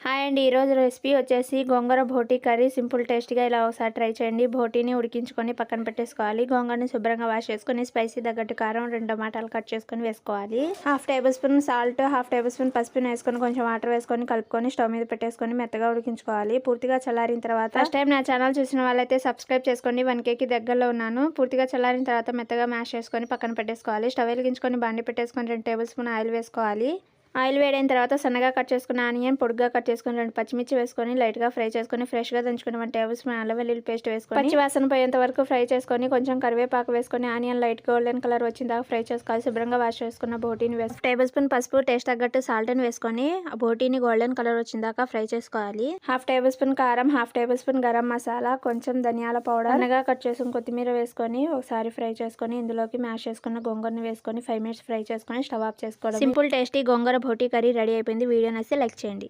Hi అండి. ఈరోజు recipe వచ్చేసి గోంగూర బోటీ కర్రీ. సింపుల్ టేస్ట్గా ఇలా ఒకసారి ట్రై చేయండి. బోటీని ఉడికించుకొని పక్కన పెట్టేసుకోవాలి. గోంగూరని శుభ్రంగా వాష్ చేసుకొని స్పైసీ తగ్గట్టు కారం, 2 టమాటాలు కట్ చేసుకొని వేసుకోవాలి. 1/2 table spoon salt, 1/2 table spoon పసుపుని వేసుకొని కొంచెం వాటర్ వేసుకొని కలుపుకొని స్టవ్ మీద పెట్టేసుకొని మెత్తగా ఉడికించుకోవాలి. పూర్తిగా చల్లారిన తర్వాత ఫస్ట్ టైం నా ఛానల్ చూసిన వాళ్ళైతే సబ్స్క్రైబ్ చేసుకోండి. 1Kకి దగ్గరలో ఉన్నాను. పూర్తిగా చల్లారిన తర్వాత మెత్తగా మ్యాష్ చేసుకొని పక్కన పెట్టేసుకోవాలి. స్టవ్ వెలిగించుకొని బాండి పెట్టేసుకొని 2 టేబుల్ స్పూన్ ఆయిల్ వేసుకోవాలి. ఆయిల్ వేడైన తర్వాత సన్నగా కట్ చేసుకున్న ఆనియన్, పొడుగ్గా కట్ చేసుకుని 2 పచ్చిమిర్చి వేసుకొని లైట్గా ఫ్రై చేసుకొని ఫ్రెష్గా దంచుకుని 1 టేబుల్ స్పూన్ అల్లం వెల్లుల్లి పేస్ట్ వేసుకొని పచ్చి వాసన పోయేంత వరకు ఫ్రై చేసుకొని కొంచెం కరివేపాకు వేసుకొని ఆనియన్ లైట్ గోల్డెన్ కలర్ వచ్చిన దాకా ఫ్రై చేసుకోవాలి. శుభ్రంగా వాష్ చేసుకున్న బోటీని వేసి టేబుల్ స్పూన్ పసుపు, టేస్ట్ తగ్గట్టు సాల్ట్ని వేసుకొని ఆ బోటీని గోల్డెన్ కలర్ వచ్చిన దాకా ఫ్రై చేసుకోవాలి. 1/2 టేబుల్ స్పూన్ కారం, 1/2 టేబుల్ స్పూన్ గరం మసాలా, కొంచెం ధనియాల పౌడర్, సన్నగా కట్ చేసుకుని కొత్తిమీర వేసుకొని ఒకసారి ఫ్రై చేసుకొని ఇందులోకి మ్యాష్ చేసుకున్న గోంగూరని వేసుకొని 5 మినిట్స్ ఫ్రై చేసుకొని స్టవ్ ఆఫ్ చేసుకోవడం. సింపుల్ టేస్టీ గోంగూర బోటీ కర్రీ రెడీ అయిపోయింది. వీడియో నచ్చితే లైక్ చేయండి.